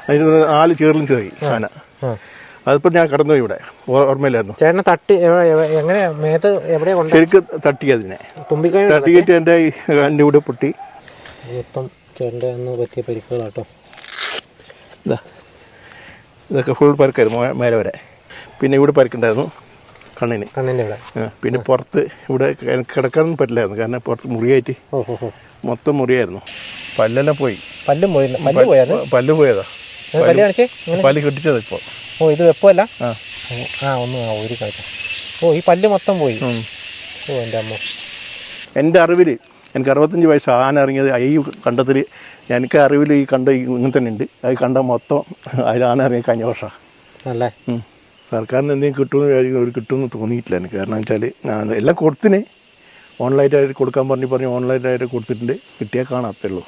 അതിന് 4 ചേറിലും ചേറി ആന. അതിപ്പോൾ ഞാൻ കടന്നുപോയി, ഇവിടെ ഓർമ്മയില്ലായിരുന്നു. ചേട്ടനെ തട്ടി എങ്ങനെയാ മേത്ത് എവിടെയാ കൊണ്ട്? ശരിക്കും തട്ടി, അതിനെ തട്ടിയിട്ട് എൻ്റെ ഇവിടെ പൊട്ടി. മൊത്തം ചേട്ടൻ്റെ അന്ന് പറ്റിയ പരിക്കുകളാട്ടോ. ഇതൊക്കെ ഫുൾ പരുക്കായിരുന്നു മേലെ വരെ. പിന്നെ ഇവിടെ പരുക്കുണ്ടായിരുന്നു കണ്ണിൻ്റെ ഇവിടെ. പിന്നെ പുറത്ത് ഇവിടെ കിടക്കാനൊന്നും പറ്റില്ലായിരുന്നു, കാരണം പുറത്ത് മുറിയായിട്ട് മൊത്തം മുറിയായിരുന്നു. പല്ലെല്ലാം പോയി. പല്ല് പോയതാ. പല്ല് കെട്ടിച്ചത് ഇപ്പോൾ. ഓ, ഇത് വെപ്പമല്ല. ഒന്ന് ഒരു കാഴ്ച. ഓ, ഈ പല്ല് മൊത്തം പോയി. ഓ, എൻ്റെ അമ്മ. എൻ്റെ അറിവിൽ എനിക്ക് 65 വയസ്സ് ആന ഇറങ്ങിയത് ഈ കണ്ടത്തിൽ. എനിക്ക് അറിവിൽ ഈ കണ്ട ഇങ്ങനെ തന്നെ ഉണ്ട്. അത് കണ്ട മൊത്തം അതിൽ ആന ഇറങ്ങി കഴിഞ്ഞ വർഷം അല്ലേ. സർക്കാരിന് എന്തെങ്കിലും കിട്ടുമെന്ന് കിട്ടുമെന്ന് തോന്നിയിട്ടില്ല എനിക്ക്. കാരണം വെച്ചാൽ എല്ലാം കൊടുത്തിന്, ഓൺലൈനായിട്ട് കൊടുക്കാൻ പറഞ്ഞ് ഓൺലൈനായിട്ട് കൊടുത്തിട്ടുണ്ട്. കിട്ടിയാൽ കാണാത്തേ ഉള്ളൂ.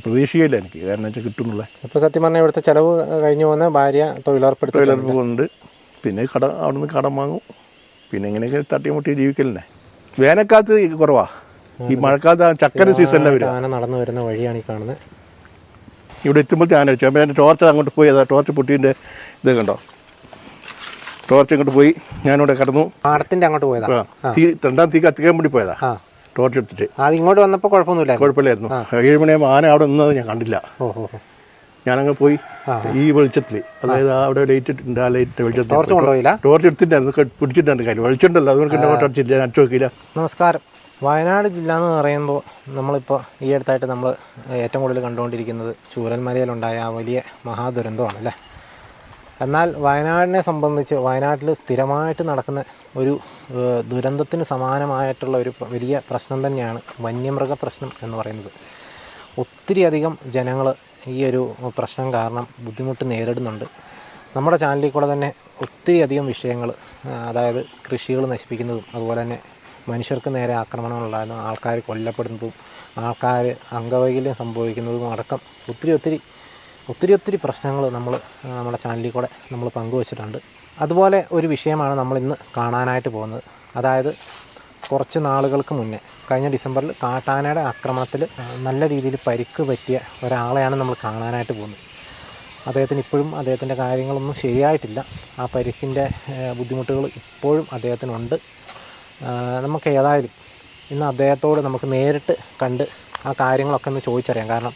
പ്രതീക്ഷയില്ല എനിക്ക്, കാരണം വെച്ചാൽ കിട്ടുന്നുള്ള. ഇപ്പോൾ സത്യം പറഞ്ഞാൽ ഇവിടുത്തെ ചിലവ് കഴിഞ്ഞു പോകുന്ന ഭാര്യ തൊഴിലുറപ്പുണ്ട്. പിന്നെ അവിടുന്ന് കടം വാങ്ങും. പിന്നെ ഇങ്ങനെയൊക്കെ തട്ടിമുട്ടി ജീവിക്കലിനെ. വേനൽക്കാലത്ത് കുറവാ, ഈ മഴക്കാലത്ത് ചക്കര സീസണിലാണ് വരും. ആന നടന്നു വരുന്ന വഴിയാണ് ഈ കാണുന്നത്. ഇവിടെ എത്തുമ്പോഴത്തെ ആന വെച്ചു. അപ്പോൾ എൻ്റെ ടോർച്ച് അങ്ങോട്ട് പോയി. അതാ ടോർച്ച് പൊട്ടീൻ്റെ ഇത് കണ്ടോ. ടോർച്ച് അങ്ങോട്ട് പോയി, ഞാനിവിടെ കിടന്നു. പാടത്തിൻ്റെ അങ്ങോട്ട് പോയതാ. രണ്ടാം തീ കത്തിക്കാൻ വേണ്ടി പോയതാ ടോർച്ച് എടുത്തിട്ട്. അത് ഇങ്ങോട്ട് വന്നപ്പോൾ കുഴപ്പമില്ലായിരുന്നു. 7 മണിയാകുമ്പോൾ ആന അവിടെ നിന്നത് ഞാൻ കണ്ടില്ല. ഞാനങ്ങ് പോയി ഈ വെളിച്ചത്തിൽ, അതായത് അവിടെ ലൈറ്റ് ഇട്ടുണ്ട്. ആ ലൈറ്റ് വെളിച്ചത്തിൽ ടോർച്ച് എടുത്തിട്ടായിരുന്നു, പിടിച്ചിട്ടുണ്ട്. കാര്യം വെളിച്ചുണ്ടല്ലോ, അതുകൊണ്ട് ടോർച്ച് ഇല്ല, അടിച്ചു നോക്കിയില്ല. നമസ്കാരം. വയനാട് ജില്ല എന്ന് പറയുമ്പോൾ നമ്മളിപ്പോൾ ഈ അടുത്തായിട്ട് നമ്മൾ ഏറ്റവും കൂടുതൽ കണ്ടുകൊണ്ടിരിക്കുന്നത് ചൂരൽമലയിലുണ്ടായ ആ വലിയ മഹാദുരന്തമാണല്ലേ. എന്നാൽ വയനാടിനെ സംബന്ധിച്ച് വയനാട്ടിൽ സ്ഥിരമായിട്ട് നടക്കുന്ന ഒരു ദുരന്തത്തിന് സമാനമായിട്ടുള്ള ഒരു വലിയ പ്രശ്നം തന്നെയാണ് വന്യമൃഗ പ്രശ്നം എന്ന് പറയുന്നത്. ഒത്തിരി അധികം ജനങ്ങൾ ഈ ഒരു പ്രശ്നം കാരണം ബുദ്ധിമുട്ട് നേരിടുന്നുണ്ട്. നമ്മുടെ ചാനലിൽ കൂടെ തന്നെ ഒത്തിരി അധികം വിഷയങ്ങൾ, അതായത് കൃഷികൾ നശിപ്പിക്കുന്നതും അതുപോലെ തന്നെ മനുഷ്യർക്ക് നേരെ ആക്രമണങ്ങളുണ്ടാകുന്ന, ആൾക്കാർ കൊല്ലപ്പെടുന്നതും, ആൾക്കാർ അംഗവൈകല്യം സംഭവിക്കുന്നതും അടക്കം ഒത്തിരി പ്രശ്നങ്ങൾ നമ്മുടെ ചാനലിൽ കൂടെ നമ്മൾ പങ്കുവച്ചിട്ടുണ്ട്. അതുപോലെ ഒരു വിഷയമാണ് നമ്മളിന്ന് കാണാനായിട്ട് പോകുന്നത്. അതായത് കുറച്ച് നാളുകൾക്ക് മുന്നേ കഴിഞ്ഞ ഡിസംബറിൽ കാട്ടാനയുടെ ആക്രമണത്തിൽ നല്ല രീതിയിൽ പരിക്ക് പറ്റിയ ഒരാളെയാണ് നമ്മൾ കാണാനായിട്ട് പോകുന്നത്. അദ്ദേഹത്തിന് ഇപ്പോഴും അദ്ദേഹത്തിൻ്റെ കാര്യങ്ങളൊന്നും ശരിയായിട്ടില്ല. ആ പരിക്കിൻ്റെ ബുദ്ധിമുട്ടുകൾ ഇപ്പോഴും അദ്ദേഹത്തിനുണ്ട്. നമുക്ക് ഏതായാലും ഇന്ന് അദ്ദേഹത്തോട് നമുക്ക് നേരിട്ട് കണ്ട് ആ കാര്യങ്ങളൊക്കെ ഒന്ന് ചോദിച്ചറിയാം. കാരണം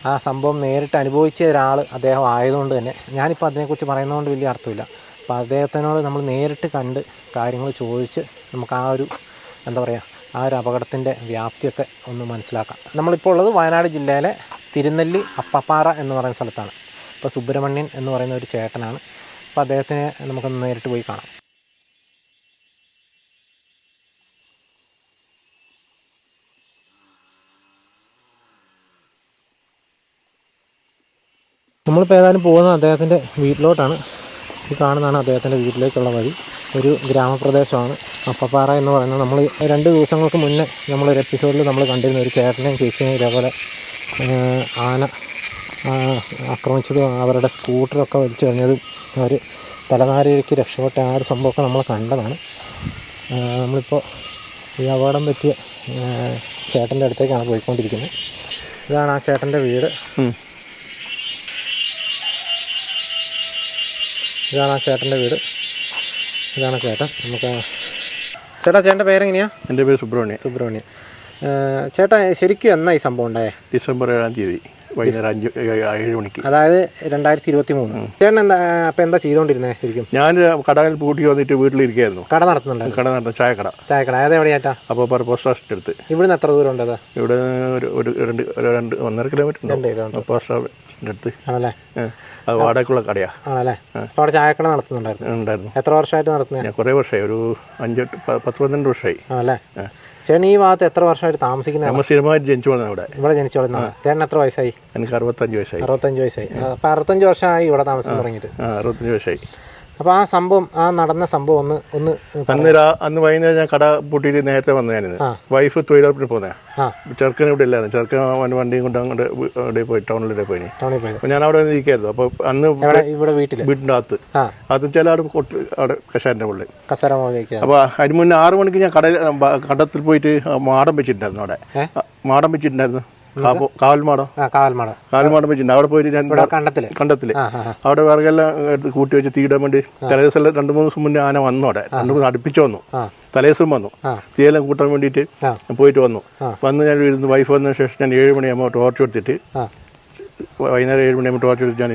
ആ സംഭവം നേരിട്ട് അനുഭവിച്ച ഒരാൾ അദ്ദേഹം ആയതുകൊണ്ട് തന്നെ ഞാനിപ്പോൾ അതിനെക്കുറിച്ച് പറയുന്നതുകൊണ്ട് വലിയ അർത്ഥമില്ല. അപ്പോൾ അദ്ദേഹത്തിനോട് നമ്മൾ നേരിട്ട് കണ്ട് കാര്യങ്ങൾ ചോദിച്ച് നമുക്ക് ആ ഒരു ആ ഒരു അപകടത്തിൻ്റെ വ്യാപ്തിയൊക്കെ ഒന്ന് മനസ്സിലാക്കാം. നമ്മളിപ്പോൾ ഉള്ളത് വയനാട് ജില്ലയിലെ തിരുനെല്ലി അപ്പപ്പാറ എന്ന് പറയുന്ന സ്ഥലത്താണ്. ഇപ്പോൾ സുബ്രഹ്മണ്യൻ എന്ന് പറയുന്ന ഒരു ചേട്ടനാണ്. അപ്പോൾ അദ്ദേഹത്തിനെ നമുക്കൊന്ന് നേരിട്ട് പോയി കാണാം. നമ്മളിപ്പോൾ ഏതായാലും പോകുന്നത് അദ്ദേഹത്തിൻ്റെ വീട്ടിലോട്ടാണ്. ഈ കാണുന്നതാണ് അദ്ദേഹത്തിൻ്റെ വീട്ടിലേക്കുള്ള വഴി. ഒരു ഗ്രാമപ്രദേശമാണ് അപ്പപ്പാറ എന്ന് പറയുന്നത്. നമ്മൾ 2 ദിവസങ്ങൾക്ക് മുന്നേ നമ്മളൊരു എപ്പിസോഡിൽ നമ്മൾ കണ്ടിരുന്ന ഒരു ചേട്ടനെയും ചേച്ചിയും ഇതേപോലെ ആന ആക്രമിച്ചതും അവരുടെ സ്കൂട്ടറൊക്കെ വലിച്ചെറിഞ്ഞതും അവർ തലനാരിഴയ്ക്ക് രക്ഷപ്പെട്ട ആ ഒരു സംഭവമൊക്കെ നമ്മൾ കണ്ടതാണ്. നമ്മളിപ്പോൾ ഈ അപകടം പറ്റിയ ചേട്ടൻ്റെ അടുത്തേക്കാണ് പോയിക്കൊണ്ടിരിക്കുന്നത്. ഇതാണ് ആ ചേട്ടൻ്റെ വീട്. ഇതാണ് ആ ചേട്ടൻ്റെ വീട്. ഇതാണ് ചേട്ടൻ. നമുക്ക് ചേട്ടൻ്റെ പേരെങ്ങനെയാണ്? എൻ്റെ പേര് സുബ്രഹ്മണ്യൻ. ചേട്ടാ, ശരിക്കും എന്നാ ഈ സംഭവം ഉണ്ടായേ? ഡിസംബർ 7-ാം തീയതി വൈകുന്നേരം 7 മണിക്ക്, അതായത് 2023. ചേട്ടൻ അപ്പം എന്താ ചെയ്തുകൊണ്ടിരുന്നത് ശരിക്കും? ഞാൻ കടയിൽ പൂട്ടി വന്നിട്ട് വീട്ടിലിരിക്കുകയായിരുന്നു. കട നടത്തുന്നുണ്ട്? കട നടത്തുന്ന ചായക്കട. അതെവിടെയായിട്ടാ? അപ്പോൾ പോസ്റ്റ് ഓഫീസിൻ്റെ അടുത്ത്. ഇവിടുന്ന് എത്ര ദൂരം ഉണ്ട്? ഇവിടെ ഒരു 1.5 കിലോമീറ്റർ ഉണ്ട് പോസ്റ്റ് ഓഫീസിൻ്റെ അടുത്ത്. ആണല്ലേ? അത് വാടകയ്ക്കുള്ള കടയാ. ആണല്ലേ? അപ്പോൾ അവിടെ ചായക്കട നടത്തുന്നുണ്ടായിരുന്നു? എത്ര വർഷമായിട്ട് നടത്തുന്നത്? കുറേ വർഷമായി, ഒരു 10-12 വർഷമായി. ആണല്ലേ? ചേട്ടൻ ഈ ഭാഗത്ത് എത്ര വർഷമായിട്ട് താമസിക്കുന്നത്? നമ്മൾ സ്ഥിരമായിട്ട് ജനിച്ചു വളർന്നത് ഇവിടെ. ഇവിടെ ജനിച്ചു വളർന്നതാണ്. ചേട്ടൻ എത്ര വയസ്സായി? എനിക്ക് 65 വയസ്സായി. 65 വയസ്സായി. അപ്പോൾ 65 വർഷമായി ഇവിടെ താമസം തുടങ്ങിയിട്ട്? 65 വയസ്സായി. അപ്പോൾ ആ സംഭവം, ആ നടന്ന സംഭവം ഒന്ന് അന്ന് വൈകുന്നേരം ഞാൻ കട പൂട്ടിയിട്ട് നേരത്തെ വന്നു. ഞാനിന്ന് വൈഫ് തൊഴിലുറപ്പിന് പോകുന്നതാണ്. ചെറുക്കൻ ഇവിടെ ഇല്ലായിരുന്നു. ചെറുക്കൻ വണ്ടിയും കൊണ്ട് അങ്ങോട്ട് അവിടെ പോയി, ടൗണിലൂടെ പോയി. അപ്പോൾ ഞാൻ അവിടെ ഇരിക്കായിരുന്നു. അപ്പോൾ അന്ന് ഇവിടെ വീട്ടിൻ്റെ അകത്ത് അതും ചില അവിടെ കഷാരൻ്റെ ഉള്ളിൽ കസേര. അപ്പോൾ അതിന് മുന്നേ 6 മണിക്ക് ഞാൻ കടത്തിൽ പോയിട്ട് മാടം വെച്ചിട്ടുണ്ടായിരുന്നു. അവിടെ മാടം വെച്ചിട്ടുണ്ടായിരുന്നു. കാവൽമാടം കാവൽമാടം വെച്ചിട്ടുണ്ട്. അവിടെ പോയിട്ട് ഞാൻ കണ്ടത്തില് അവിടെ വിറകെല്ലാം എടുത്ത് കൂട്ടി വെച്ച് തീയിടാൻ വേണ്ടി തലേദിവസം 2-3 ദിവസം മുന്നേ ആന വന്നു. അവിടെ 2-3 അടുപ്പിച്ച് വന്നു. തലേദിവസം വന്നു. തീയെല്ലാം കൂട്ടാൻ വേണ്ടിയിട്ട് പോയിട്ട് വന്നു. ഞാൻ ഇരുന്ന് വൈഫ് വന്നതിന് ശേഷം ഞാൻ 7 മണിയാകുമ്പോൾ ടോർച്ച് എടുത്തിട്ട് വൈകുന്നേരം 7 മണിയാകുമ്പോൾ ടോർച്ച് എടുത്ത് ഞാൻ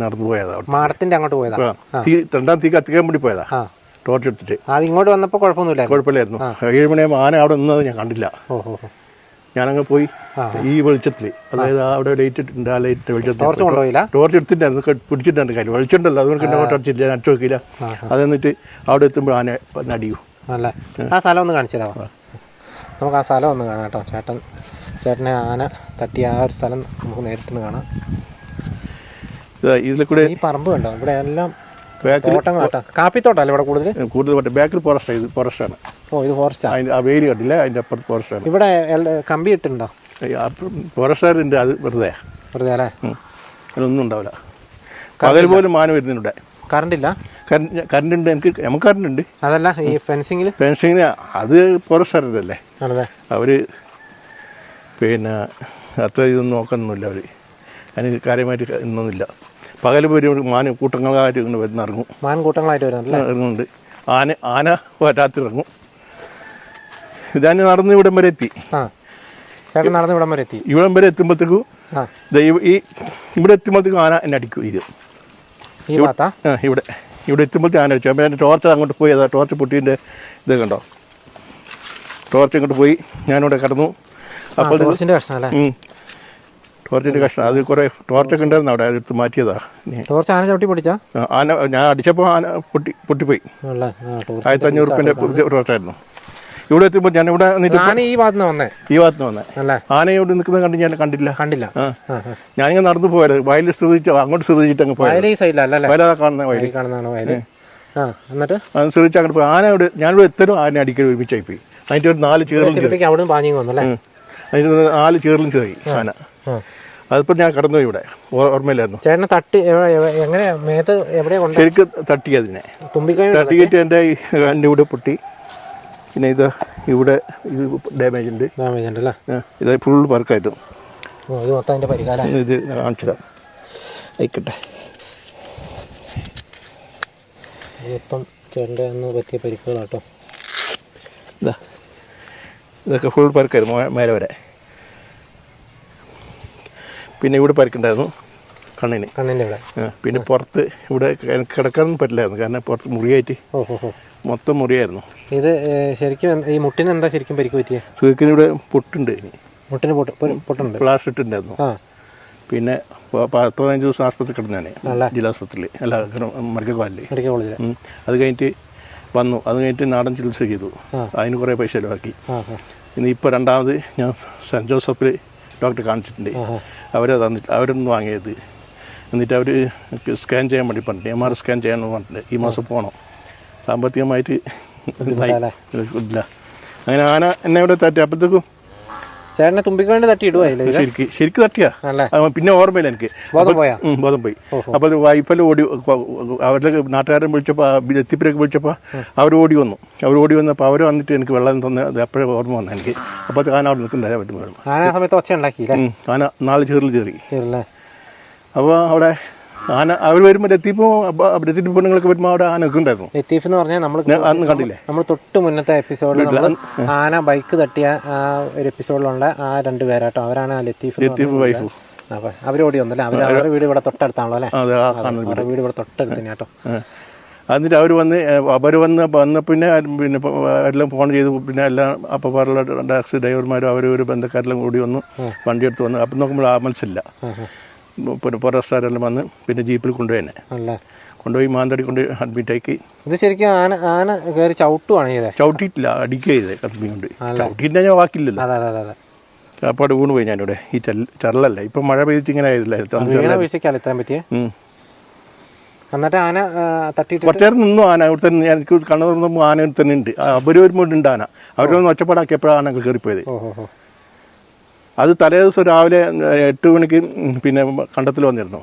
നടന്നു പോയതാ. മാടത്തിന്റെ അങ്ങോട്ട് പോയതാ. രണ്ടാം തീ കത്തിക്കാൻ വേണ്ടി പോയതാ ടോർച്ച് എടുത്തിട്ട്. ഇങ്ങോട്ട് വന്നപ്പോൾ കുഴപ്പമില്ലായിരുന്നു. 7 മണിയാകുമ്പോൾ ആന അവിടെ നിന്നത് ഞാൻ കണ്ടില്ല. ഞാനങ്ങ് പോയി ഈ വെളിച്ചത്തിൽ, അതായത് അവിടെ ലൈറ്റ് ഇട്ടുണ്ട്. ആ ലൈറ്റ് വെളിച്ചത്തിൽ ടോർച്ച് എടുത്തിട്ടായിരുന്നു, പിടിച്ചിട്ടുണ്ട് കയ്യിൽ. വെളിച്ചുണ്ടല്ലോ, അതുകൊണ്ട് ടോർച്ച് അടിച്ചില്ല, ഞാൻ അടിച്ചു നോക്കിയില്ല. അത് എന്നിട്ട് അവിടെ എത്തുമ്പോൾ ആന അടിയും. അല്ലേ? ആ സ്ഥലം ഒന്ന് കാണിച്ചു തരാമോ? നമുക്ക് ആ സ്ഥലം ഒന്ന് കാണാം കേട്ടോ. ചേട്ടനെ ആന തട്ടിയ ആ ഒരു സ്ഥലം നമുക്ക് നേരിട്ട് കാണാം. ഇതിൽ കൂടെ ഈ പറമ്പ് കണ്ടോ? ഇവിടെ എല്ലാം തോട്ടം കേട്ടോ. കാപ്പിത്തോട്ടല്ലേ ഇവിടെ കൂടുതൽ ബാക്കിൽ ഫോറസ്റ്റ്. ഇത് ഫോറസ്റ്റാണ്. ഇത് ഫോറസ്റ്റാണ്. അതിൻ്റെ ആ വേലി കണ്ടില്ല, അതിൻ്റെ അപ്പുറത്ത് ഫോറസ്റ്റാണ്. ഇവിടെ കമ്പി ഇട്ടുണ്ടോ? ഫോറസ്റ്റുകാരുണ്ട്. അത് വെറുതെ അല്ലേ? അതിനൊന്നും ഉണ്ടാവില്ല. പകൽ പോലും മാനം വരുന്നുണ്ട്. കറണ്ടില്ല? കറണ്ട് ഉണ്ട്. നമുക്ക് കറണ്ട് ഉണ്ട്. അതല്ല ഈ ഫെൻസിങ്ങിന് അത് ഫോറസ്റ്റുകാരല്ലേ. അവർ പിന്നെ അത്ര ഇതൊന്നും നോക്കാനൊന്നുമില്ല. അവർ അതിന് കാര്യമായിട്ട് ഇന്നൊന്നുമില്ല. പകൽ പോലും കൂട്ടങ്ങളായിട്ട് ഇറങ്ങും. ഇറങ്ങുന്നുണ്ട്. ആന രാത്രി ഇറങ്ങും. ഞാൻ നടന്ന് ഇവിടം വരെ എത്തി. ഇവിടം വരെ എത്തുമ്പോഴത്തേക്കും ഇവിടെ എത്തുമ്പോഴത്തേക്കും ആന എന്നെ അടിക്കും. ഇവിടെ എത്തുമ്പോഴത്തേക്ക് ആന അടിച്ചു. അപ്പോൾ എൻ്റെ ടോർച്ച് അങ്ങോട്ട് പോയി. അതാ ടോർച്ച് പൊട്ടീൻ്റെ ഇത് കണ്ടോ? ടോർച്ച് ഇങ്ങോട്ട് പോയി. ഞാനിവിടെ കിടന്നു. അപ്പോൾ ടോർച്ചിൻ്റെ കഷ്ണം അത് കുറേ ടോർച്ചൊക്കെ ഉണ്ടായിരുന്നു അവിടെ. അതെടുത്ത് മാറ്റിയതാ. ടോർച്ച് ആന ചവിട്ടി പൊട്ടിച്ചാ? ആന ഞാൻ അടിച്ചപ്പോൾ ആന പൊട്ടിപ്പോയി. 1500 റുപ്യൻ്റെ ടോർച്ചായിരുന്നു. ഇവിടെ എത്തുമ്പോൾ ഞാൻ ഇവിടെ ഈ ഭാഗത്ത് വന്നേ. ആനയോട് നിൽക്കുന്നത് കണ്ടില്ല. ഞാനിങ്ങനെ നടന്നു പോയത്. വയലിൽ ശ്രദ്ധിച്ചു, അങ്ങോട്ട് ശ്രദ്ധിച്ചിട്ട് അങ്ങ് പോയത്. വയലാ കാണുന്ന വയൽ അത് ശ്രദ്ധിച്ച് അങ്ങോട്ട് പോയി. ആനയോട് ഞാനിവിടെ എത്തലും ആന അടിക്കൽ ഒരുമിച്ചായി പോയി. അതിൻ്റെ ഒരു 4 ചീറലും അതിൻ്റെ 4 ചീറലും ചെറി ആന. അതിപ്പോൾ ഞാൻ കടന്നു ഇവിടെ ഓർമ്മയിലായിരുന്നു. ചേട്ടനെ തട്ടി ശരിക്കും തട്ടി. അതിനെ തട്ടിയിട്ട് എൻ്റെ ഇവിടെ പൊട്ടി. പിന്നെ ഇത് ഇവിടെ ഇത് ഡാമേജ് ഉണ്ട്. ഇത് ഫുൾ വർക്കായിട്ടും ഇത് കാണിച്ചില്ല. ആയിക്കോട്ടെ. പറ്റിയ പരിക്കുകളാട്ടോ. ഇതൊക്കെ ഫുൾ പരിക്കായിരുന്നു മേലെ വരെ. പിന്നെ ഇവിടെ പരിക്കുണ്ടായിരുന്നു കണ്ണിൻ്റെ ഇവിടെ. പിന്നെ പുറത്ത് ഇവിടെ കിടക്കാനൊന്നും പറ്റില്ലായിരുന്നു. കാരണം പുറത്ത് മുറിയായിട്ട് മൊത്തം മുറിയായിരുന്നു. ഇത് ശരിക്കും ഈ മുട്ടിന് എന്താ ശരിക്കും പരിക്ക് പറ്റിയത്? സുഖത്തിന് ഇവിടെ പൊട്ടുണ്ട്. മുട്ടിന് പൊട്ടുണ്ട്. പ്ലാസ്റ്റർ ഇട്ടുണ്ടായിരുന്നു. പിന്നെ 15 ദിവസം ആശുപത്രി കിടന്നാണ്, ജില്ലാസ്പത്രിയിൽ. അല്ല, മെഡിക്കൽ കോളേജിൽ. അത് കഴിഞ്ഞിട്ട് വന്നു. അത് കഴിഞ്ഞിട്ട് നാടൻ ചികിത്സ ചെയ്തു. അതിന് കുറേ പൈസ ചിലവാക്കി. ഇനി ഇപ്പോൾ രണ്ടാമത് ഞാൻ സെൻറ്റ് ജോസഫിൽ ഡോക്ടറെ കാണിച്ചിട്ടുണ്ട്. അവരൊന്നും വാങ്ങിയത്. എന്നിട്ട് അവർ സ്കാൻ ചെയ്യാൻ വേണ്ടി പറഞ്ഞിട്ട്, MR സ്കാൻ ചെയ്യാമെന്ന് പറഞ്ഞിട്ട് ഈ മാസം പോകണം. സാമ്പത്തികമായിട്ട് ഇല്ല. അങ്ങനെ ആന എന്നെ ഇവിടെ തട്ടി. അപ്പോഴത്തേക്കും ചേട്ടനെ തുമ്പിക്കൊണ്ട് തട്ടിയിടുവാ. ശരിക്കും തട്ടിയാ. പിന്നെ ഓർമ്മയില്ല എനിക്ക്. ബോധം പോയി. അപ്പോൾ വൈഫെല്ലാം ഓടി. അവരുടെ നാട്ടുകാരൻ വിളിച്ചപ്പോൾ, എത്തിപ്പിലേക്ക് വിളിച്ചപ്പോൾ അവർ ഓടി വന്നപ്പോൾ അവർ വന്നിട്ട് എനിക്ക് വെള്ളം തന്നെ. അത് അപ്പോഴേ ഓർമ്മ വന്നു എനിക്ക്. അപ്പോൾ ആന അവിടെ നിൽക്കുന്നുണ്ടായാൽ പറ്റും. ആന 4 ചീറൽ ചേറി. അപ്പോൾ അവിടെ ആന അവർ വരുമ്പോൾ ലത്തീഫ് പെണ്ണുങ്ങളൊക്കെ വരുമ്പോൾ അവിടെ ആന നിൽക്കുന്നുണ്ടായിരുന്നു. ലത്തീഫ് എന്ന് പറഞ്ഞാൽ അന്ന് കണ്ടില്ലേ? നമ്മൾ തൊട്ട് മുന്നത്തെ എപ്പിസോഡിൽ ആന ബൈക്ക് തട്ടിയ ആ ഒരു എപ്പിസോഡിലുള്ള ആ 2 പേരാട്ടോ. അവരാണ് ലത്തീഫ് വൈഫ്. അപ്പോൾ അവരോടി വന്നല്ലേ? അവരുടെ വീട് ഇവിടെ തൊട്ടടുത്താണല്ലോ അല്ലേ? അവരുടെ വീട് ഇവിടെ തൊട്ടടുത്ത് തന്നെ കേട്ടോ. എന്നിട്ട് അവർ വന്ന് പിന്നെ എല്ലാം ഫോൺ ചെയ്തു. പിന്നെ എല്ലാം അപ്പപ്പാറുള്ള ടാക്സി ഡ്രൈവർമാരും ഒരു ബന്ധക്കാരെല്ലാം കൂടി വന്നു, വണ്ടി എടുത്ത് വന്നു. അപ്പം നോക്കുമ്പോൾ ആംബുലൻസില്ല. ഫോറസ്റ്റുകാരെല്ലാം വന്ന് പിന്നെ ജീപ്പിൽ കൊണ്ടുപോയി മാന്തടി കൊണ്ട് അഡ്മിറ്റാക്കി. ഇത് ശരിക്കും ആന കയറി ചവിട്ടുവാണ്? ചവിട്ടിയിട്ടില്ല, അടിക്കുക ചെയ്തേ കമ്പി കൊണ്ട്. ചവിട്ടിയിട്ട് ഞാൻ വാക്കില്ലല്ലോ. അപ്പോൾ വീണ് പോയി ഞാനിവിടെ. ഈ ചരലല്ല, ഇപ്പം മഴ പെയ്തിട്ട് ഇങ്ങനെ ആയതില്ല. എന്നിട്ട് ആന തട്ടിയിട്ട് കുറച്ചേരം നിന്നു. ആന ഇവിടെ തന്നെ എനിക്ക് കണ്ണു തുറന്നപ്പോൾ ആന തന്നെ ഉണ്ട്. അവർ വരുമ്പോൾ ഉണ്ട് ആന. അവരൊന്ന് ഒച്ചപ്പാടാക്കിയപ്പോഴാണ് ആനകൾ കയറിപ്പോയത്. അത് തലേദിവസം രാവിലെ 8 മണിക്ക് പിന്നെ കണ്ടത്തിൽ വന്നിരുന്നു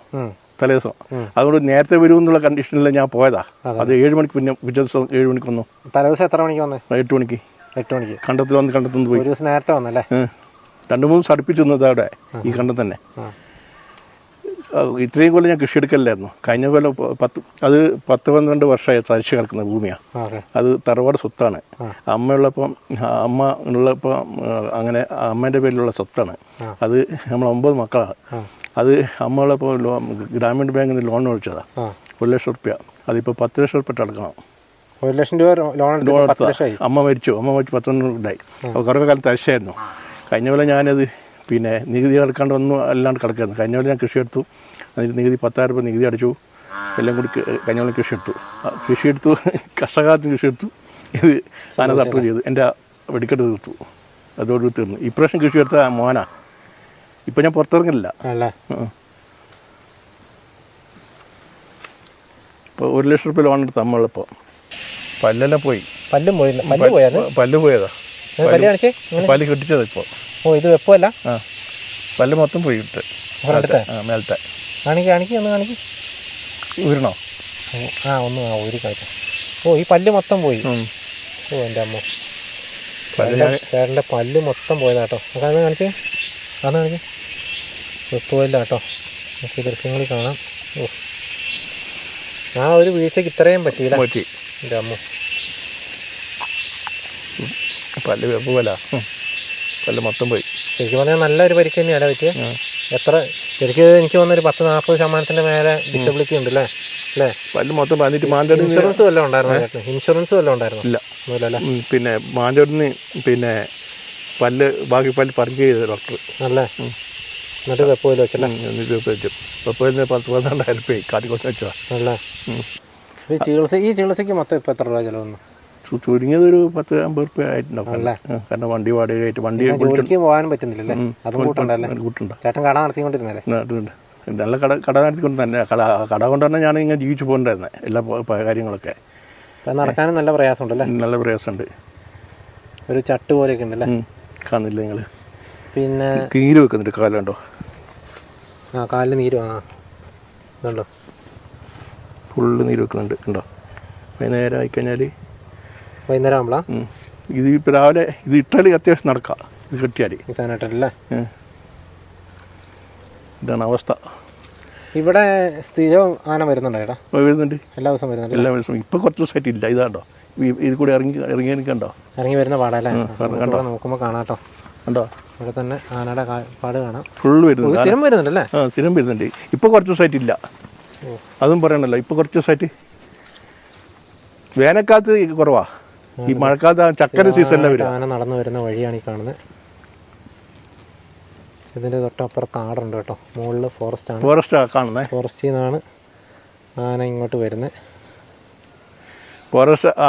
തലേദിവസം. അതുകൊണ്ട് നേരത്തെ വരുമെന്നുള്ള കണ്ടീഷനിൽ ഞാൻ പോയതാ. അത് 7 മണിക്ക് പിന്നെ പിറ്റേ ദിവസം 7 മണിക്ക് വന്നു. തലേദിവസം എത്ര മണിക്ക് വന്നു? 8 മണിക്ക് കണ്ടത്തിൽ വന്ന് കണ്ടെത്തുന്നു പോയി. ഒരു ദിവസം നേരത്തെ വന്നല്ലേ? 2-3 ദിവസം അടുപ്പിച്ച് നിന്നത് അവിടെ ഈ കണ്ടം തന്നെ. ഇത്രയും കൊല്ലം ഞാൻ കൃഷി എടുക്കലായിരുന്നു. കഴിഞ്ഞ കൊല്ലം 10-12 വർഷമായി തരിച്ച് കിടക്കുന്ന ഭൂമിയാണ്. അത് തറവാട് സ്വത്താണ്. അമ്മ ഉള്ളപ്പോൾ അങ്ങനെ അമ്മേൻ്റെ പേരിലുള്ള സ്വത്താണ്. അത് നമ്മൾ 9 മക്കളാണ്. അത് അമ്മ ഉള്ളപ്പോൾ ഗ്രാമീണ ബാങ്കിൽ നിന്ന് ലോൺ ഒഴിച്ചതാണ് 1 ലക്ഷം റുപ്യ. അതിപ്പോൾ 10 ലക്ഷം റുപ്യ അടക്കണം. 1 ലക്ഷം രൂപ ലോൺ എടുത്താൽ അമ്മ മരിച്ചു 10 ഉണ്ടായി. അപ്പോൾ കുറേ കാലം തരിശായിരുന്നു. കഴിഞ്ഞ കൊല്ലം ഞാനത് പിന്നെ നികുതി അടക്കാണ്ട് ഒന്നും അല്ലാണ്ട് കിടക്കായിരുന്നു. കഴിഞ്ഞ കൊല്ലം ഞാൻ കൃഷി എടുത്തു. അതിന് നികുതി 10,000 രൂപ നികുതി അടിച്ചു. എല്ലാം കൂടി കഴിഞ്ഞ കൊല്ലം കൃഷി എടുത്തു കഷ്ടകാലത്തിന് കൃഷി എടുത്തു. ഇത് ആന തട്ടു ചെയ്തു. എൻ്റെ വെടിക്കെട്ട് തീർത്തു. അതോട് തീർന്നു. ഇപ്രാവശ്യം കൃഷി എടുത്ത മോനാ. ഇപ്പം ഞാൻ പുറത്തിറങ്ങില്ല. ഇപ്പോൾ 1 ലക്ഷം റുപ്യ ലോൺ എടുത്ത് നമ്മളിപ്പോൾ പല്ലെല്ലാം പോയി. പല്ല് പോയതാ. പല്ല് കെട്ടിച്ചതാ ഇപ്പോൾ. ഇത് വെപ്പല്ല. പല്ല് മൊത്തം പോയി ഇട്ട് മേലത്തെ. കാണിക്ക് ഊരണോ? ഒന്ന് ഊരി കാണിച്ചു. ഈ പല്ല് മൊത്തം പോയി. എൻ്റെ അമ്മ, ചേട്ടൻ്റെ പല്ല് മൊത്തം പോയതാട്ടോ. അതൊന്ന് കാണിച്ച് വെപ്പല്ല കേട്ടോ. നമുക്ക് ദൃശ്യങ്ങളിൽ കാണാം. ഒരു വീഴ്ചക്ക് ഇത്രയും പറ്റിയില്ല എൻ്റെ അമ്മ. പല്ല് വെപ്പല്ല, പല്ല് മൊത്തം പോയി. ശരിക്കും പറഞ്ഞാൽ നല്ലൊരു പരിക്ക് തന്നെയല്ല പറ്റിയത്. ശരിക്കും എനിക്ക് തോന്നുന്നു 10-40% മേലെ ഡിസബിലിറ്റി ഉണ്ട് അല്ലേ? പല്ല് മൊത്തം പറഞ്ഞിട്ട് ഇൻഷുറൻസ് വല്ലതും ഉണ്ടായിരുന്നു? ഇല്ല. പിന്നെ മാഞ്ചോടിന് പിന്നെ ബാക്കി പല്ല് പറിക്ക് ചെയ്ത ഡോക്ടർ അല്ലേ? എന്നിട്ട് വെപ്പോയിൽ വെച്ചല്ലേ? വെപ്പോയിൽ 10-12,000 രൂപ കാട്ടിക്കൊണ്ട് വെച്ചതാ അല്ലേ? ഈ ചികിത്സയ്ക്ക് മൊത്തം ഇപ്പം എത്ര രൂപ ചിലവൊന്നും? ചുരുങ്ങിയത് ഒരു 10-50 രൂപ ആയിട്ടുണ്ടാവും. കാരണം വണ്ടി വാടകയായിട്ട് വണ്ടി ജോലിക്ക് പോകാനും പറ്റുന്നില്ലല്ലേ? അതും കൂട്ടുണ്ടല്ലേ? ചേട്ടൻ കട നടത്തിക്കൊണ്ടിരുന്നല്ലേ? നല്ല കട നടത്തിക്കൊണ്ട് തന്നെ കട കൊണ്ട് തന്നെ ഞാൻ ഇങ്ങനെ ജീവിച്ചു പോകണ്ടായിരുന്നത് എല്ലാ കാര്യങ്ങളൊക്കെ. നടക്കാനും നല്ല പ്രയാസമുണ്ടല്ലേ? നല്ല പ്രയാസമുണ്ട്. ഒരു ചട്ട് പോലെയൊക്കെ ഉണ്ടല്ലേ? കാണുന്നില്ല നിങ്ങൾ? പിന്നെ നീര് വെക്കുന്നുണ്ട് കാലുണ്ടോ? കാലിൽ നീര് ഇതുണ്ടോ? ഫുള്ള് നീര് വെക്കുന്നുണ്ട്. ഉണ്ടോ? വൈകുന്നേരം ആയിക്കഴിഞ്ഞാൽ വൈകുന്നേരം ആകുമ്പോഴാ ഇത് ഇപ്പോൾ രാവിലെ ഇത് ഇട്ടാൽ അത്യാവശ്യം നടക്കാം. ഇത് കെട്ടിയാൽ സാധനമായിട്ടല്ലേ? ഇതാണ് അവസ്ഥ. ഇവിടെ സ്ഥിരം ആന വരുന്നുണ്ടോ ചേട്ടാ? വരുന്നുണ്ട്. എല്ലാ ദിവസവും വരുന്നുണ്ട്? എല്ലാ ദിവസവും. ഇപ്പോൾ കുറച്ച് ദിവസമായിട്ട് ഇല്ല. ഇതാണ്ടോ ഇത് കൂടെ ഇറങ്ങിയെനിക്കണ്ടോ? ഇറങ്ങി വരുന്ന പാടല്ലേ? നോക്കുമ്പോൾ കാണാട്ടോ. കണ്ടോ? ഇവിടെ തന്നെ ആനയുടെ പാട് കാണാം. ഫുള്ള് വരുന്നുണ്ട്. സ്ഥിരം വരുന്നുണ്ടല്ലേ? സ്ഥിരം വരുന്നുണ്ട്. ഇപ്പോൾ കുറച്ച് ദിവസമായിട്ട് ഇല്ല. അതും പറയണല്ലോ. ഇപ്പോൾ കുറച്ച് ദിവസമായിട്ട് വേനൽക്കാലത്ത് കുറവാ. ഈ മഴക്കാലത്ത് ചക്കര സീസണിലാണ് വരും. ആന നടന്നു വരുന്ന വഴിയാണ് ഈ കാണുന്നത്. ഇതിൻ്റെ തൊട്ടപ്പുറത്ത് കാടുണ്ട് കേട്ടോ. മുകളിൽ ഫോറസ്റ്റ് കാണുന്നത്. ഫോറസ്റ്റിൽ നിന്നാണ് ആന ഇങ്ങോട്ട് വരുന്നത്.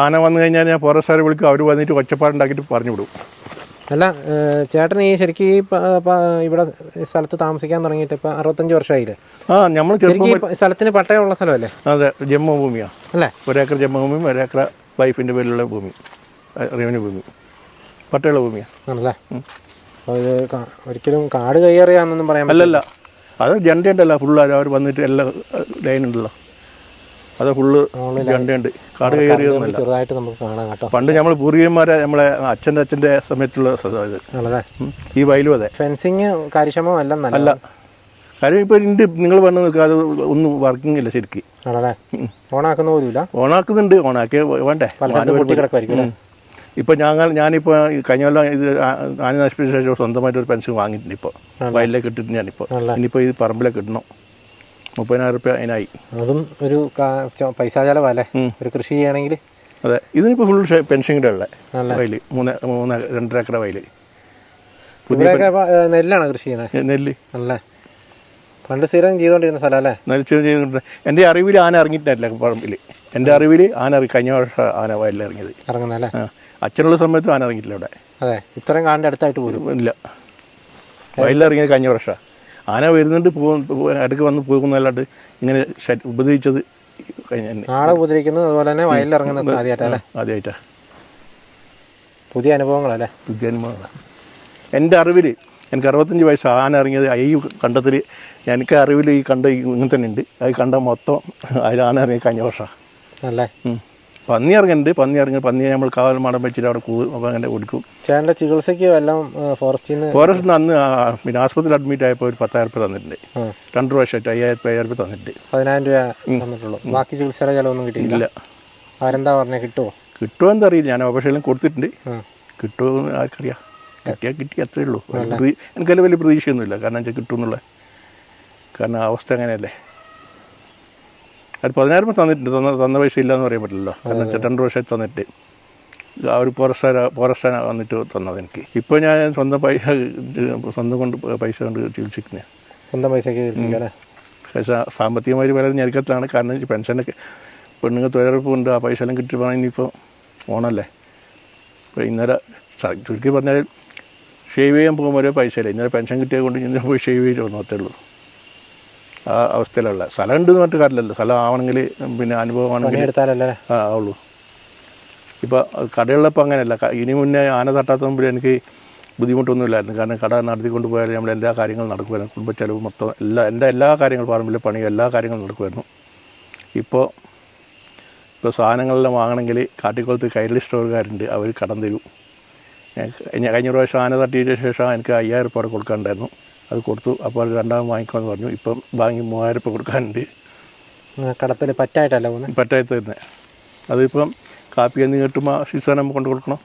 ആന വന്നു കഴിഞ്ഞാൽ ഞാൻ ഫോറസ്റ്റുകാരെ വിളിക്കും. അവർ വന്നിട്ട് ഒച്ചപ്പാടുണ്ടാക്കിയിട്ട് പറഞ്ഞു വിടും. അല്ല ചേട്ടൻ ഈ ശരിക്കും ഈ ഇവിടെ സ്ഥലത്ത് താമസിക്കാൻ തുടങ്ങിയിട്ട് ഇപ്പം 65 വർഷമായില്ലേ? നമ്മൾ സ്ഥലത്തിന് പട്ടയമുള്ള സ്ഥലമല്ലേ? അതെ, ജന്മഭൂമിയാണ് അല്ലേ? 1 ഏക്കർ ജന്മഭൂമിയും 1 ഏക്കർ വൈഫിൻ്റെ പേരിലുള്ള ഭൂമി, റവന്യൂ ഭൂമി, പട്ടയുള്ള ഭൂമിയാണ്. ആണല്ലേ? അപ്പോൾ ഇത് ഒരിക്കലും കാട് കയ്യേറിയാന്നൊന്നും പറയാൻ അല്ലല്ല. അത് ജണ്ട ഉണ്ടല്ലോ ഫുള്ള്. അവർ വന്നിട്ട് എല്ലാ ലൈനുണ്ടല്ലോ. അത് ഫുള്ള് ജണ്ടയുണ്ട്. കാട് കയറിയൊന്നുമില്ല. ചെറുതായിട്ട് നമുക്ക് കാണാം കേട്ടോ. പണ്ട് നമ്മൾ പൂർവികന്മാരെ നമ്മളെ അച്ഛൻ്റെ സമയത്തുള്ള ഇത് ഈ വയലും അതെ. ഫെൻസിങ് കാര്യക്ഷമമല്ല. അല്ല, കാര്യം ഇപ്പോൾ ഉണ്ട്. നിങ്ങൾ പറഞ്ഞു നിൽക്കുക, അത് ഒന്നും വർക്കിംഗ് ഇല്ല ശരിക്കും. ആണല്ലേ? ഓണാക്കുന്ന പോലുമില്ല. ഓണാക്കുന്നുണ്ട്. ഓണാക്കിയ വേണ്ടേ? ഇപ്പോൾ ഞാനിപ്പോൾ കഴിഞ്ഞ കൊല്ലം ഇത് ആന നശിപ്പിച്ച ശേഷം സ്വന്തമായിട്ടൊരു പെൻഷൻ വാങ്ങിയിട്ടുണ്ട്. ഇപ്പോൾ വയലിലേക്ക് ഇട്ടിട്ട് ഞാനിപ്പോൾ ഇനിയിപ്പോൾ ഇത് പറമ്പിലേക്ക് ഇടണം. 30,000 രൂപ അതിനായി. അതും ഒരു പൈസ ചെലവല്ലേ ഒരു കൃഷി ചെയ്യണമെങ്കിൽ? അതെ. ഇതിനിപ്പോൾ ഫുൾ പെൻഷൻ്റെ ഉള്ള വയല് 2.5 ഏക്കർ വയല്. നെല്ലാണ് കൃഷി ചെയ്യുന്നത്? നെല്ല്. അല്ലേ? പണ്ട് സ്ഥിരം ചെയ്തുകൊണ്ടിരുന്ന സ്ഥലം അല്ലേ? നെല്ല് ചെയ്തുകൊണ്ട് എൻ്റെ അറിവിൽ ആന ഇറങ്ങിയിട്ടില്ല പറമ്പിൽ. എൻ്റെ അറിവിൽ കഴിഞ്ഞ വർഷം ആന വയലിൽ ഇറങ്ങിയത്. ഇറങ്ങുന്നല്ലേ? അച്ഛനുള്ള സമയത്തും ആന ഇറങ്ങിയിട്ടില്ല ഇവിടെ. അതെ, ഇത്രയും കാടിൻ്റെ അടുത്തായിട്ട് പോലും ഇല്ല. വയലിലിറങ്ങിയത് കഴിഞ്ഞ വർഷം. ആന വരുന്നുണ്ട്, ഇടയ്ക്ക് വന്ന് പോകുന്നതല്ലാണ്ട് ഇങ്ങനെ ഉപദ്രവിച്ചത് ആളെ ഉപദ്രവിക്കുന്നത് അതുപോലെ തന്നെ വയലിലിറങ്ങുന്നത് ആദ്യമായിട്ടാണ്. പുതിയ അനുഭവങ്ങളല്ലേ? പുതിയ അനുഭവങ്ങളാണ്. എൻ്റെ അറിവിൽ എനിക്ക് 65 വയസ്സ് ആന ഇറങ്ങിയത് ഈ കണ്ടത്തിൽ. എനിക്ക് അറിവിൽ ഈ കണ്ട ഇങ്ങനെ തന്നെ ഉണ്ട്. അത് കണ്ട മൊത്തം അതിൽ ആന ഇറങ്ങി കഴിഞ്ഞ വർഷമാണ് അല്ലേ? പന്നി ഇറങ്ങുന്നുണ്ട്. പന്നി നമ്മൾ കാവൽ മടം വെച്ചിട്ട് അവിടെ കൂടും. അപ്പോൾ അങ്ങനെ കൊടുക്കും. ചേട്ടൻ്റെ ചികിത്സയ്ക്ക് എല്ലാം ഫോറസ്റ്റിൽ നിന്ന് അന്ന് പിന്നെ ആശുപത്രിയിൽ അഡ്മിറ്റ് ആയപ്പോൾ ഒരു 10,000 രൂപ തന്നിട്ടുണ്ട്. 2 പ്രാവശ്യമായിട്ട് 5,000 രൂപ തന്നിട്ടുണ്ട്. 10,000 രൂപ തന്നിട്ടുള്ളൂ. ബാക്കി ചികിത്സയുടെ ചിലവൊന്നും കിട്ടിയില്ല. അവരെന്താ പറഞ്ഞത്? കിട്ടുമോ എന്താ അറിയില്ല. ഞാൻ ഓപ്പറേഷനിലും കൊടുത്തിട്ടുണ്ട്. കിട്ടുമോ ആർക്കറിയാം. കിട്ടി അത്രേ ഉള്ളൂ. എനിക്കതിൽ വലിയ പ്രതീക്ഷയൊന്നുമില്ല. കാരണം വെച്ചാൽ കിട്ടുമെന്നുള്ള കാരണം അവസ്ഥ അങ്ങനെയല്ലേ. അത് 10,000 രൂപ തന്നിട്ടുണ്ട്. തന്ന പൈസ ഇല്ലയെന്ന് പറയാൻ പറ്റില്ലല്ലോ. കാരണം വെച്ചാൽ 2 പ്രാവശ്യമായിട്ട് തന്നിട്ട് ആ ഒരു ഫോറസ്റ്റ് വന്നിട്ട് തന്നത് എനിക്ക്. ഇപ്പോൾ ഞാൻ സ്വന്തം കൊണ്ട് പൈസ കൊണ്ട് ചികിത്സിക്കുന്നത്. സ്വന്തം പൈസയ്ക്ക് ചികിത്സിക്കാം. പക്ഷേ സാമ്പത്തികമായി വളരെ ഞെരുക്കത്തിലാണ്. കാരണം പെൻഷനൊക്കെ പെണ്ണുങ്ങൾ തൊഴിലുറപ്പുണ്ട്. ആ പൈസ എല്ലാം കിട്ടി പോകണം. ഇനിയിപ്പോൾ ഓണല്ലേ. ഇപ്പോൾ ഇന്നലെ ചുരുക്കി പറഞ്ഞാൽ ഷേവ് ചെയ്യാൻ പോകുമ്പോൾ പൈസ ഇല്ല. ഇന്നലെ പെൻഷൻ കിട്ടിയത് കൊണ്ട് ഇന്നലെ പോയി ഷേവ് ചെയ്ത് വന്നത്തേ ഉള്ളൂ. ആ അവസ്ഥയിലുള്ള സ്ഥലം ഉണ്ടെന്ന് പറഞ്ഞിട്ട് കാര്യമില്ലല്ലോ. സ്ഥലം ആവണമെങ്കിൽ പിന്നെ അനുഭവമാണെങ്കിൽ ആവുള്ളൂ. ഇപ്പോൾ കടകളിലപ്പോൾ അങ്ങനെയല്ല. ഇനി മുന്നേ ആന തട്ടാത്ത മുമ്പിൽ എനിക്ക് ബുദ്ധിമുട്ടൊന്നുമില്ലായിരുന്നു. കാരണം കട നടത്തിക്കൊണ്ട് പോയാൽ നമ്മൾ എല്ലാ കാര്യങ്ങളും നടക്കുമായിരുന്നു. കുടുംബ ചെലവ് മൊത്തം എൻ്റെ എല്ലാ കാര്യങ്ങളും പറമ്പിലെ പണിയും എല്ലാ കാര്യങ്ങളും നടക്കുമായിരുന്നു. ഇപ്പോൾ സാധനങ്ങളെല്ലാം വാങ്ങണമെങ്കിൽ കാട്ടിക്കുളത്ത് കൈരളി സ്റ്റോറുകാരുണ്ട്. അവർ കടം തരും. കഴിഞ്ഞ പ്രാവശ്യം ആന തട്ടിയതിന് ശേഷം എനിക്ക് 5,000 രൂപ കൊടുക്കാനുണ്ടായിരുന്നു. അത് കൊടുത്തു. അപ്പോൾ അത് രണ്ടാമത് വാങ്ങിക്കുമെന്ന് പറഞ്ഞു. ഇപ്പം വാങ്ങി 3,000 രൂപ കൊടുക്കാനുണ്ട്. കടത്തിൽ പറ്റായിട്ടല്ല പറ്റായിട്ട് തന്നെ. അതിപ്പം കാപ്പി എന്ന് കിട്ടുമ്പോൾ സീസൺ നമ്മൾ കൊണ്ട് കൊടുക്കണം.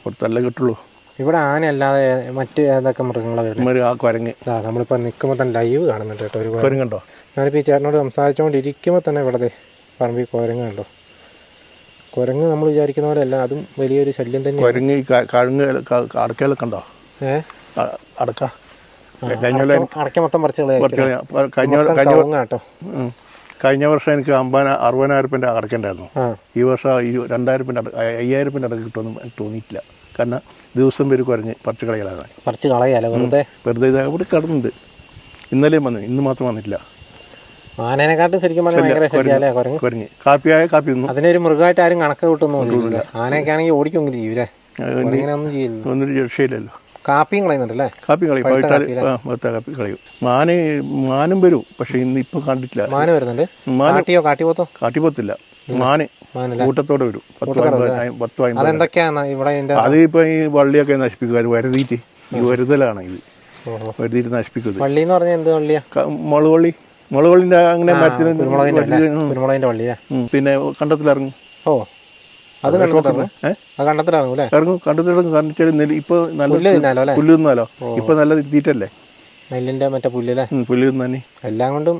കൊടുത്തല്ലേ കിട്ടുള്ളൂ. ഇവിടെ ആനയല്ലാതെ മറ്റ് ഏതൊക്കെ മൃഗങ്ങളാണ്? ആ കുരങ്ങ്. നമ്മളിപ്പോൾ നിൽക്കുമ്പോൾ തന്നെ ലൈവ് കാണുന്നുണ്ട് കേട്ടോ. ഒരു കുരങ്ങുണ്ടോ? ഞാനിപ്പോൾ ഈ ചേട്ടനോട് സംസാരിച്ചുകൊണ്ടിരിക്കുമ്പോൾ തന്നെ ഇവിടെ പറമ്പിൽ കുരങ്ങ് കണ്ടോ. കുരങ്ങ് നമ്മൾ വിചാരിക്കുന്ന പോലെ അല്ല, അതും വലിയൊരു ശല്യം തന്നെ. കുരങ്ങ് കഴുങ്ങ് അടക്കയിലൊക്കെ ഉണ്ടോ? അടക്ക അടക്ക മൊത്തം പറിച്ചു കഴിഞ്ഞ വർഷം എനിക്ക് 60,000 രൂപ അടക്കണ്ടായിരുന്നു. ഈ വർഷം 2,000 രൂപ 5,000 രൂപ അടക്കം കിട്ടുമെന്ന് എനിക്ക് തോന്നിയിട്ടില്ല. കാരണം ദിവസം പേര് കുരഞ്ഞ് പറിച്ച് കളയാലോ വെറുതെ ഇത് അവിടെ കടന്നുണ്ട്. ഇന്നലെയും വന്നു, ഇന്ന് മാത്രം വന്നിട്ടില്ല. ആനേനെക്കാട്ടും ശരിക്കും കുരങ്ങ് കാപ്പിയായ കാപ്പി ഒന്നും അതിനൊരു മൃഗമായിട്ട് ആരും കണക്ക് കൂട്ടൊന്നും. ആനയൊക്കെ ആണെങ്കിൽ ഓടിക്കൊന്നും ചെയ്യൂലേ. ഒന്നും രക്ഷയില്ലല്ലോ. കാപ്പിയും കളയുന്നുണ്ടല്ലേ? കാപ്പി കളയും. കാപ്പി കളയും. മാനും വരും. പക്ഷെ ഇന്നിപ്പോൾ കണ്ടിട്ടില്ല. മാന് വരുന്നുണ്ട്. കാട്ടിപ്പോത്തില്ല. മാന് കൂട്ടത്തോടെ വരും. 10-15. അതിപ്പോ ഈ വള്ളിയൊക്കെ നശിപ്പിക്കുക. വരുതിയിട്ട് ഈ വരുതലാണ് ഇത്. വരുതിയിട്ട് നശിപ്പിക്കുന്നത്. വള്ളി എന്ന് പറഞ്ഞാൽ എന്ത് വള്ളിയാ? മുളകൊള്ളിന്റെ അങ്ങനെ മരത്തിന് പിന്നെ കണ്ടത്തിലിറങ്ങും. അത് ഇറങ്ങും. കണ്ടത്തിലിറങ്ങും. ഇപ്പൊ നല്ല പുല്ല് തിന്നാലോ. ഇപ്പൊ നല്ല തീറ്റല്ലേ നെല്ലിന്റെ മറ്റേ പുല്ല്. പുല്ല് തിന്നെ എല്ലാം കൊണ്ടും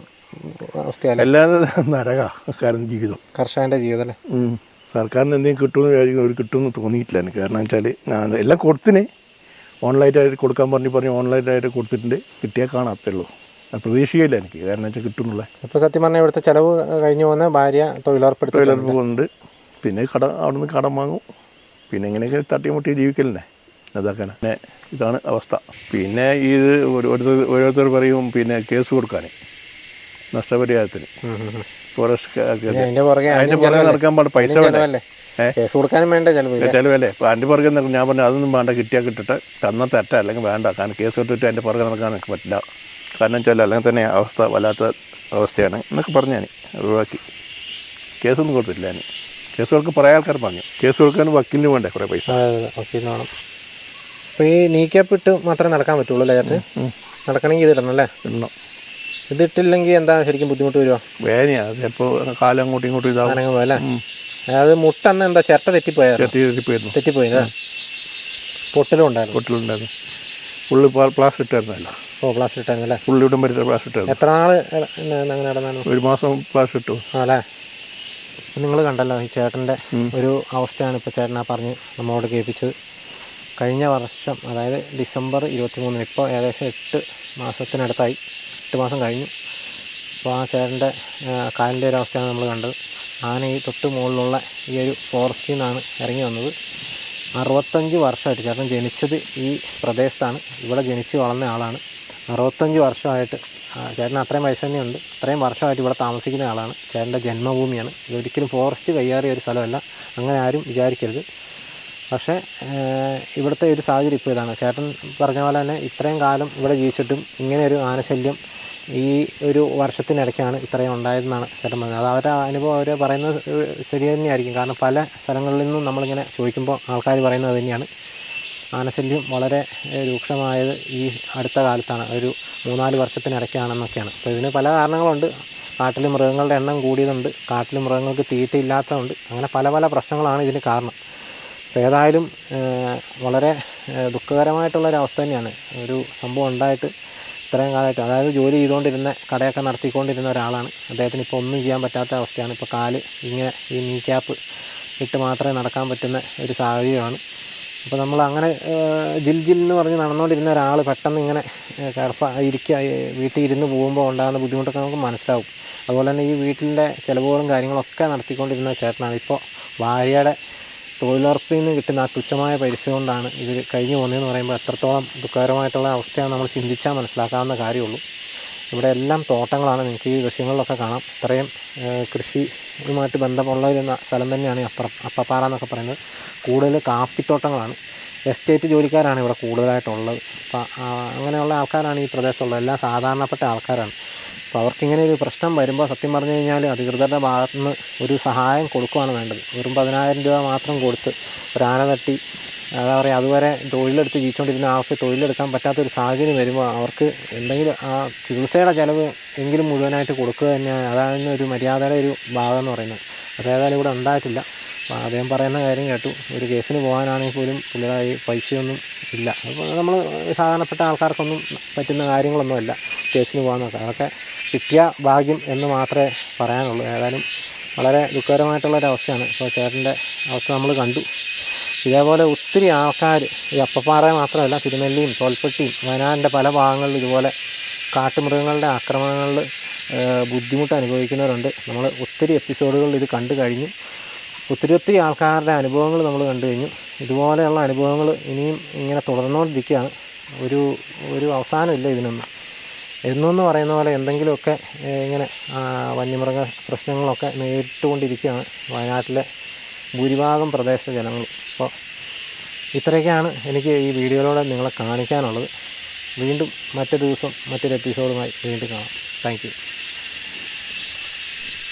അല്ലാതെ നരകാരം ജീവിതം. കർഷകന്റെ ജീവിതം അല്ലേ. സർക്കാരിന് എന്തെങ്കിലും കിട്ടുമെന്ന് കിട്ടുമെന്ന് തോന്നിയിട്ടില്ല എനിക്ക്. കാരണം വെച്ചാൽ ഞാൻ എല്ലാം കൊടുത്തിനെ ഓൺലൈനായിട്ട് കൊടുക്കാൻ പറഞ്ഞ് ഓൺലൈനായിട്ട് കൊടുത്തിട്ടുണ്ട്. കിട്ടിയാൽ കാണാത്തേ ഉള്ളൂ. പ്രതീക്ഷയില്ല എനിക്ക്. കാരണം വെച്ചാൽ കിട്ടുന്നുള്ള. ഇപ്പോൾ സത്യം പറഞ്ഞാൽ ഇവിടുത്തെ ചിലവ് കഴിഞ്ഞു പോകുന്ന ഭാര്യ തൊഴിലുറപ്പ് കൊണ്ട് പിന്നെ അവിടെ നിന്ന് കടം വാങ്ങും. പിന്നെ ഇങ്ങനെയൊക്കെ തട്ടിമുട്ടി ജീവിക്കലിനെ അതാക്കാനാ. പിന്നെ ഇതാണ് അവസ്ഥ. പിന്നെ ഇത് ഓരോരുത്തർ പറയും പിന്നെ കേസ് കൊടുക്കാൻ നഷ്ടപരിഹാരത്തിന്. ഫോറസ്റ്റ് അതിൻ്റെ പുറകെ നടക്കാൻ പാടില്ല. പൈസ വേണ്ടേ? ചിലവല്ലേ. അപ്പോൾ അതിൻ്റെ പുറകെ ഞാൻ പറഞ്ഞു അതൊന്നും വേണ്ട, കിട്ടിയാൽ കിട്ടട്ടെ, തന്നത്തെ അറ്റ അല്ലെങ്കിൽ വേണ്ട. കാരണം കേസ് ഇട്ടിട്ട് അതിൻ്റെ പുറകെ നടക്കാൻ എനിക്ക് പറ്റില്ല. കാരണം വെച്ചാൽ അല്ലെങ്കിൽ തന്നെ അവസ്ഥ വല്ലാത്ത അവസ്ഥയാണ് എന്നൊക്കെ പറഞ്ഞ് ഞാൻ ഒഴിവാക്കി. കേസൊന്നും കൊടുത്തില്ല. ഞാൻ കേസ് കൊടുക്കാൻ കുറേ ആൾക്കാർ പറഞ്ഞു. കേസ് കൊടുക്കാൻ വക്കീലിന് വേണ്ടേ കുറേ പൈസ. വക്കീലിന് വേണം. അപ്പോൾ ഈ നീക്കപ്പിട്ട് മാത്രമേ നടക്കാൻ പറ്റുള്ളൂ അല്ലേ ചേട്ടൻ? നടക്കണമെങ്കിൽ ഇത് ഇടണം അല്ലേ? ഇടണം. ഇതിട്ടില്ലെങ്കിൽ എന്താ ശരിക്കും ബുദ്ധിമുട്ട് വരുമോ? വേദനയാണ്. ചിലപ്പോൾ കാലം അങ്ങോട്ടും ഇങ്ങോട്ടും ഇതാകും അല്ലേ? അത് മുട്ടന്ന് എന്താ ചിരട്ട തെറ്റിപ്പോയതാ? പൊട്ടലുണ്ടായിരുന്നു. ഫുള്ള് പ്ലാസ്റ്റർ ഇട്ടായിരുന്നല്ലോ. പ്ലാസ്റ്റർ ഇട്ടായിരുന്നല്ലേ? ഫുള്ള് ഇടും വരെ പ്ലാസ്റ്റർ ഇട്ടായിരുന്നു. എത്ര നാൾ അങ്ങനെ നടന്നാണ്? 1 മാസം പ്ലാസ്റ്റർ ഇട്ടു. അല്ലേ? നിങ്ങൾ കണ്ടല്ലോ ഈ ചേട്ടൻ്റെ ഒരു അവസ്ഥയാണ് ഇപ്പോൾ ചേട്ടനാ പറഞ്ഞ് നമ്മളോട് കേൾപ്പിച്ചത്. കഴിഞ്ഞ വർഷം അതായത് ഡിസംബർ 23, ഇപ്പോൾ ഏകദേശം 8 മാസത്തിനടുത്തായി. 8 മാസം കഴിഞ്ഞു. അപ്പോൾ ആ ചേട്ടൻ്റെ കാലിൻ്റെ ഒരു അവസ്ഥയാണ് നമ്മൾ കണ്ടത്. ആന ഈ തൊട്ട് മുകളിലുള്ള ഈ ഒരു ഫോറസ്റ്റിൽ നിന്നാണ് ഇറങ്ങി വന്നത്. 65 വർഷമായിട്ട് ചേട്ടൻ ജനിച്ചത് ഈ പ്രദേശത്താണ്. ഇവിടെ ജനിച്ച് വളർന്ന ആളാണ്. 65 വർഷമായിട്ട് ചേട്ടന് അത്രയും വയസ്സ് തന്നെയുണ്ട്. അത്രയും വർഷമായിട്ട് ഇവിടെ താമസിക്കുന്ന ആളാണ്. ചേട്ടൻ്റെ ജന്മഭൂമിയാണ്. ഇതൊരിക്കലും ഫോറസ്റ്റ് കയ്യേറിയ ഒരു സ്ഥലമല്ല, അങ്ങനെ ആരും വിചാരിക്കരുത്. പക്ഷേ ഇവിടുത്തെ ഒരു സാഹചര്യം ഇപ്പോൾ ഇതാണ്. ചേട്ടൻ പറഞ്ഞ പോലെ തന്നെ ഇത്രയും കാലം ഇവിടെ ജീവിച്ചിട്ടും ഇങ്ങനെ ഒരു ആനശല്യം ഈ ഒരു വർഷത്തിനിടയ്ക്കാണ് ഇത്രയും ഉണ്ടായതെന്നാണ് ചേട്ടൻ പറഞ്ഞത്. അത് അവരുടെ അനുഭവം അവർ പറയുന്നത് ശരി തന്നെയായിരിക്കും. കാരണം പല സ്ഥലങ്ങളിൽ നിന്നും നമ്മളിങ്ങനെ ചോദിക്കുമ്പോൾ ആൾക്കാർ പറയുന്നത് തന്നെയാണ് ആനശല്യം വളരെ രൂക്ഷമായത് ഈ അടുത്ത കാലത്താണ്, ഒരു 3-4 വർഷത്തിനിടയ്ക്കാണെന്നൊക്കെയാണ്. അപ്പോൾ ഇതിന് പല കാരണങ്ങളുണ്ട്. കാട്ടിൽ മൃഗങ്ങളുടെ എണ്ണം കൂടിയതുണ്ട്, കാട്ടിൽ മൃഗങ്ങൾക്ക് തീറ്റയില്ലാത്തതുണ്ട്, അങ്ങനെ പല പല പ്രശ്നങ്ങളാണ് ഇതിന് കാരണം. അപ്പോൾ ഏതായാലും വളരെ ദുഃഖകരമായിട്ടുള്ളൊരവസ്ഥ തന്നെയാണ്. ഒരു സംഭവം ഉണ്ടായിട്ട് ഇത്രയും കാലമായിട്ട്, അതായത് ജോലി ചെയ്തുകൊണ്ടിരുന്ന കടയൊക്കെ നടത്തിക്കൊണ്ടിരുന്ന ഒരാളാണ്. അദ്ദേഹത്തിന് ഇപ്പോൾ ഒന്നും ചെയ്യാൻ പറ്റാത്ത അവസ്ഥയാണ്. ഇപ്പോൾ കാല് ഇങ്ങനെ ഈ നീ ക്യാപ്പ് ഇട്ട് മാത്രമേ നടക്കാൻ പറ്റുന്ന ഒരു സാഹചര്യമാണ്. അപ്പോൾ നമ്മൾ അങ്ങനെ ജിൽ എന്ന് പറഞ്ഞ് നടന്നുകൊണ്ടിരുന്ന ഒരാൾ പെട്ടെന്ന് ഇങ്ങനെ ഇരിക്കുക, വീട്ടിൽ ഇരുന്ന് പോകുമ്പോൾ ഉണ്ടാകുന്ന ബുദ്ധിമുട്ടൊക്കെ നമുക്ക് മനസ്സിലാവും. അതുപോലെ തന്നെ ഈ വീട്ടിൻ്റെ ചിലവുകളും കാര്യങ്ങളൊക്കെ നടത്തിക്കൊണ്ടിരുന്ന ചേട്ടനാണ് ഇപ്പോൾ ഭാര്യയുടെ തൊഴിലുറപ്പിൽ നിന്ന് കിട്ടുന്ന ആ തുച്ഛമായ പൈസ കൊണ്ടാണ് ഇത് കഴിഞ്ഞു പോകുന്നതെന്ന് പറയുമ്പോൾ എത്രത്തോളം ദുഃഖകരമായിട്ടുള്ള അവസ്ഥയാണ് നമ്മൾ ചിന്തിച്ചാൽ മനസ്സിലാക്കാവുന്ന കാര്യമുള്ളൂ. ഇവിടെ എല്ലാം തോട്ടങ്ങളാണ്. നിങ്ങൾക്ക് ഈ ദൃശ്യങ്ങളിലൊക്കെ കാണാം. ഇത്രയും കൃഷിയുമായിട്ട് ബന്ധമുള്ള ഒരു സ്ഥലം തന്നെയാണ് അപ്പപ്പാറ എന്നൊക്കെ പറയുന്നത്. കൂടുതൽ കാപ്പിത്തോട്ടങ്ങളാണ്. എസ്റ്റേറ്റ് ജോലിക്കാരാണ് ഇവിടെ കൂടുതലായിട്ടുള്ളത്. അപ്പം അങ്ങനെയുള്ള ആൾക്കാരാണ് ഈ പ്രദേശത്തുള്ളത്. എല്ലാം സാധാരണപ്പെട്ട ആൾക്കാരാണ്. അപ്പോൾ അവർക്കിങ്ങനെ ഒരു പ്രശ്നം വരുമ്പോൾ സത്യം പറഞ്ഞു കഴിഞ്ഞാൽ അധികൃതരുടെ ഭാഗത്തു നിന്ന് ഒരു സഹായം കൊടുക്കുകയാണ് വേണ്ടത്. വെറും 10,000 രൂപ മാത്രം കൊടുത്ത് ഒരു ആന തട്ടി എന്താ പറയുക, അതുവരെ തൊഴിലെടുത്ത് ജീവിച്ചുകൊണ്ടിരുന്ന ആൾക്ക് തൊഴിലെടുക്കാൻ പറ്റാത്തൊരു സാഹചര്യം വരുമ്പോൾ അവർക്ക് എന്തെങ്കിലും ആ ചികിത്സയുടെ ചിലവ് എങ്കിലും മുഴുവനായിട്ട് കൊടുക്കുക തന്നെയാണ്. അതാണ് ഒരു മര്യാദയുടെ ഒരു ഭാഗം എന്ന് പറയുന്നത്. അതേതായാലും ഇവിടെ ഉണ്ടായിട്ടില്ല. അപ്പോൾ അദ്ദേഹം പറയുന്ന കാര്യം കേട്ടു. ഒരു കേസിന് പോകാനാണെങ്കിൽ പോലും പുള്ളിയുടെ പൈസയൊന്നും ഇല്ല. അപ്പോൾ നമ്മൾ സാധാരണപ്പെട്ട ആൾക്കാർക്കൊന്നും പറ്റുന്ന കാര്യങ്ങളൊന്നുമല്ല കേസിന് പോകാമെന്നൊക്കെ. അതൊക്കെ കിട്ടിയ ഭാഗ്യം എന്ന് മാത്രമേ പറയാനുള്ളൂ. ഏതായാലും വളരെ ദുഃഖകരമായിട്ടുള്ളൊരവസ്ഥയാണ്. ഇപ്പോൾ ചേട്ടൻ്റെ അവസ്ഥ നമ്മൾ കണ്ടു. ഇതേപോലെ ഒത്തിരി ആൾക്കാർ ഈ അപ്പപ്പാറ മാത്രമല്ല, തിരുനെല്ലിയും തോൽപ്പെട്ടിയും വയനാടിൻ്റെ പല ഭാഗങ്ങളിലും ഇതുപോലെ കാട്ടുമൃഗങ്ങളുടെ ആക്രമണങ്ങളിൽ ബുദ്ധിമുട്ട് അനുഭവിക്കുന്നവരുണ്ട്. നമ്മൾ ഒത്തിരി എപ്പിസോഡുകളിൽ ഇത് കണ്ടു കഴിഞ്ഞു. ഒത്തിരി ആൾക്കാരുടെ അനുഭവങ്ങൾ നമ്മൾ കണ്ടു കഴിഞ്ഞു. ഇതുപോലെയുള്ള അനുഭവങ്ങൾ ഇനിയും ഇങ്ങനെ തുടർന്നുകൊണ്ടിരിക്കുകയാണ്. ഒരു അവസാനമില്ല ഇതിനൊന്നും. എന്നെന്ന് പറയുന്ന പോലെ എന്തെങ്കിലുമൊക്കെ ഇങ്ങനെ വന്യമൃഗ പ്രശ്നങ്ങളൊക്കെ നേരിട്ടുകൊണ്ടിരിക്കുകയാണ് വയനാട്ടിലെ ഭൂരിഭാഗം പ്രദേശ ജനങ്ങൾ. അപ്പോൾ ഇത്രയൊക്കെയാണ് എനിക്ക് ഈ വീഡിയോയിലൂടെ നിങ്ങളെ കാണിക്കാനുള്ളത്. വീണ്ടും മറ്റൊരു ദിവസം മറ്റൊരു എപ്പിസോഡുമായി വീണ്ടും കാണാം. Thank you.